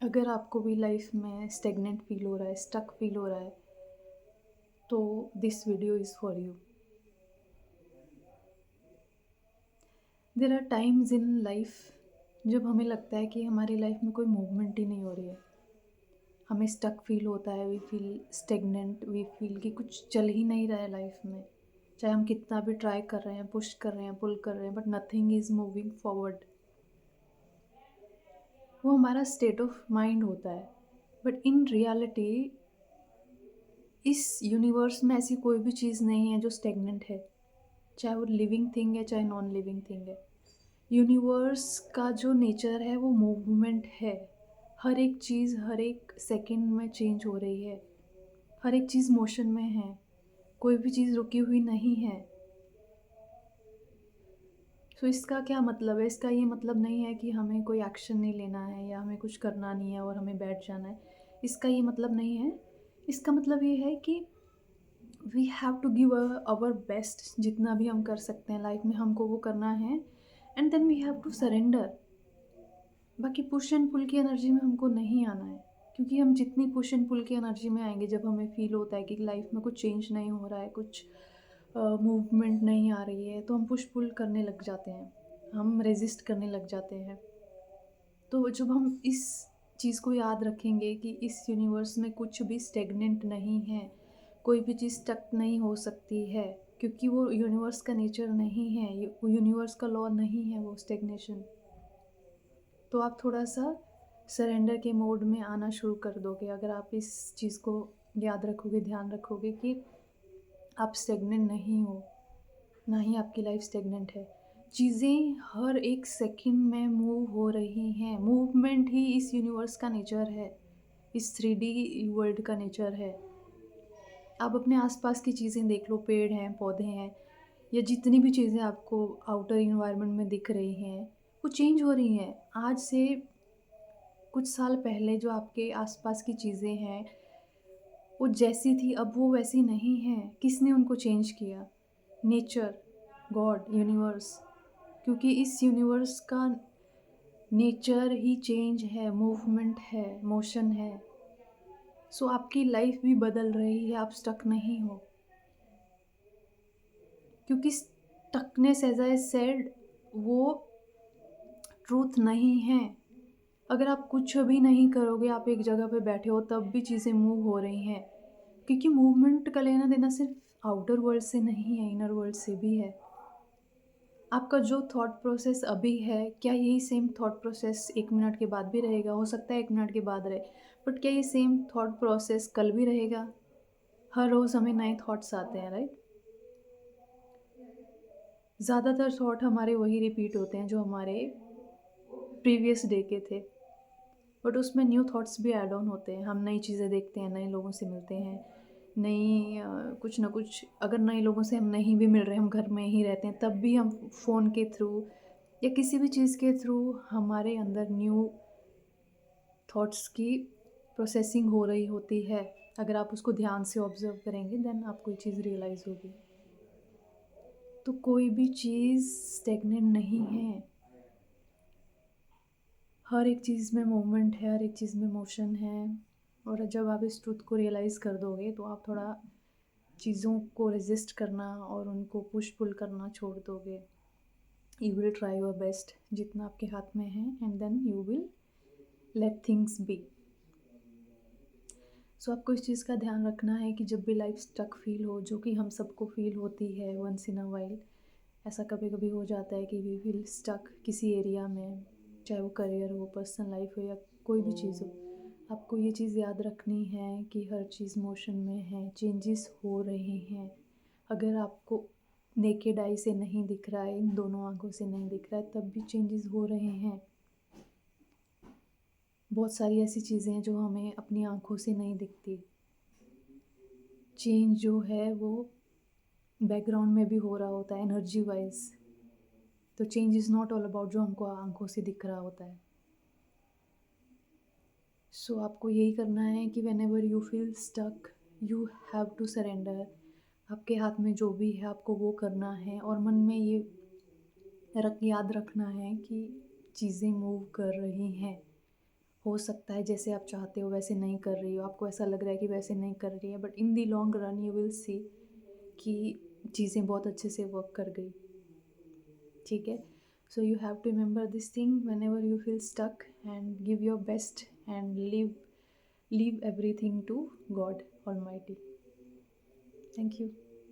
अगर आपको भी लाइफ में स्टेगनेंट फील हो रहा है, स्टक फील हो रहा है, तो this video is for you. There are times in life जब हमें लगता है कि हमारी लाइफ में कोई मूवमेंट ही नहीं हो रही है। हमें स्टक फील होता है, we feel stagnant, we feel कि कुछ चल ही नहीं रहा है लाइफ में। चाहे हम कितना भी ट्राई कर रहे हैं, पुश कर रहे हैं, पुल कर रहे हैं, but nothing is moving forward. वो हमारा स्टेट ऑफ माइंड होता है। बट इन रियलिटी इस यूनिवर्स में ऐसी कोई भी चीज़ नहीं है जो स्टेगनेंट है, चाहे वो लिविंग थिंग है चाहे नॉन लिविंग थिंग है। यूनिवर्स का जो नेचर है वो मूवमेंट है। हर एक चीज़ हर एक सेकंड में चेंज हो रही है, हर एक चीज़ मोशन में है, कोई भी चीज़ रुकी हुई नहीं है। सो इसका क्या मतलब है? इसका ये मतलब नहीं है कि हमें कोई एक्शन नहीं लेना है या हमें कुछ करना नहीं है और हमें बैठ जाना है। इसका ये मतलब नहीं है। इसका मतलब ये है कि we have to give our best. जितना भी हम कर सकते हैं लाइफ में हमको वो करना है, and then we have to surrender. बाकी पुश एंड पुल की एनर्जी में हमको नहीं आना है, क्योंकि हम जितनी पुश एंड पुल की एनर्जी में आएंगे, जब हमें फील होता है कि लाइफ में कुछ चेंज नहीं हो रहा है, कुछ मूवमेंट नहीं आ रही है, तो हम पुश पुल करने लग जाते हैं, हम रेजिस्ट करने लग जाते हैं। तो जब हम इस चीज़ को याद रखेंगे कि इस यूनिवर्स में कुछ भी स्टेगनेंट नहीं है, कोई भी चीज़ स्टक नहीं हो सकती है, क्योंकि वो यूनिवर्स का नेचर नहीं है, वो यूनिवर्स का लॉ नहीं है वो स्टेगनेशन। तो आप थोड़ा-सा सरेंडर के मोड में आना शुरू कर दोगे, अगर आप इस चीज़ को याद रखोगे, ध्यान रखोगे कि आप स्टेगनेंट नहीं हो, ना ही आपकी लाइफ स्टेगनेंट है। चीज़ें हर एक सेकंड में मूव हो रही हैं, मूवमेंट ही इस यूनिवर्स का नेचर है, इस 3D वर्ल्ड का नेचर है। आप अपने आस-पास की चीज़ें देख लो, पेड़ हैं, पौधे हैं, या जितनी भी चीज़ें आपको आउटर एनवायरनमेंट में दिख रही हैं, वो चेंज हो रही हैं। आज से कुछ साल पहले जो आपके आसपास की चीज़ें हैं, वो जैसी थी अब वो वैसी नहीं हैं। किसने उनको चेंज किया? Nature, God, universe. क्योंकि इस यूनिवर्स का नेचर ही चेंज है, मूवमेंट है, मोशन है। सो आपकी लाइफ भी बदल रही है, आप स्टक नहीं हो। क्योंकि स्टकनेस एज़ आई सेड वो ट्रूथ नहीं है। अगर आप कुछ भी नहीं करोगे, आप एक जगह पे बैठे हो तब भी चीज़ें मूव हो रही हैं। क्योंकि मूवमेंट का लेना-देना सिर्फ़ आउटर वर्ल्ड से नहीं है, इनर वर्ल्ड से भी है। आपका जो थॉट प्रोसेस अभी है, क्या यही सेम थॉट प्रोसेस 1 मिनट के बाद भी रहेगा? हो सकता है 1 मिनट के बाद रहे, बट क्या ये सेम थॉट प्रोसेस कल भी रहेगा? हर रोज़ हमें नए थॉट्स आते हैं, राइट? ज़्यादातर थॉट हमारे वही रिपीट होते हैं जो हमारे प्रीवियस डे के थे। बट उसमें न्यू थॉट्स भी ऐड ऑन होते हैं। हम नई चीज़ें देखते हैं, नए लोगों से मिलते हैं, नई कुछ ना कुछ। अगर नए लोगों से हम नहीं भी मिल रहे, हम घर में ही रहते हैं, तब भी हम फ़ोन के थ्रू या किसी भी चीज़ के थ्रू हमारे अंदर न्यू थॉट्स की प्रोसेसिंग हो रही होती है। अगर आप उसको ध्यान से ऑब्ज़र्व करेंगे, देन आपको ये चीज़ रियलाइज़ होगी। तो कोई भी चीज़ स्टेगनेंट नहीं है। हर एक चीज़ में मूवमेंट है, हर एक चीज़ में मोशन है। और जब आप इस ट्रुथ को रियलाइज़ कर दोगे, तो आप थोड़ा चीज़ों को रेज़िस्ट करना और उनको पुश पुल करना छोड़ दोगे। You will try your best जितना आपके हाथ में है, and then you will let things be. So आपको इस चीज़ का ध्यान रखना है कि जब भी लाइफ स्टक फ़ील हो, जो कि हम सबको फ़ील होती है वंस इन अ व्हाइल। ऐसा कभी-कभी हो जाता है कि वी फील स्टक किसी एरिया में, चाहे वो करियर हो, पर्सनल लाइफ हो या कोई भी चीज़ हो। आपको ये चीज़ याद रखनी है कि हर चीज़ मोशन में है, चेंजेस हो रहे हैं। अगर आपको नेकेड आई से नहीं दिख रहा है, इन दोनों आँखों से नहीं दिख रहा है, तब भी चेंजेस हो रहे हैं। बहुत सारी ऐसी चीज़ें हैं जो हमें अपनी आँखों से नहीं दिखती। चेंज जो है वो बैकग्राउंड में भी हो रहा होता है एनर्जी वाइज़। तो change is not all about जो हमको आँखों से दिख रहा होता है। सो आपको यही करना है कि whenever you feel stuck, you have to surrender. आपके हाथ में जो भी है आपको वो करना है, और मन में ये याद रखना है कि चीज़ें मूव कर रही हैं। हो सकता है जैसे आप चाहते हो वैसे नहीं कर रही हो, आपको ऐसा लग रहा है कि वैसे नहीं कर रही है, but in the long run you will see कि चीज़ें बहुत अच्छे से वर्क कर गई। ठीक है? So you have to remember this thing whenever you feel stuck, and give your best and leave everything to God almighty. Thank you.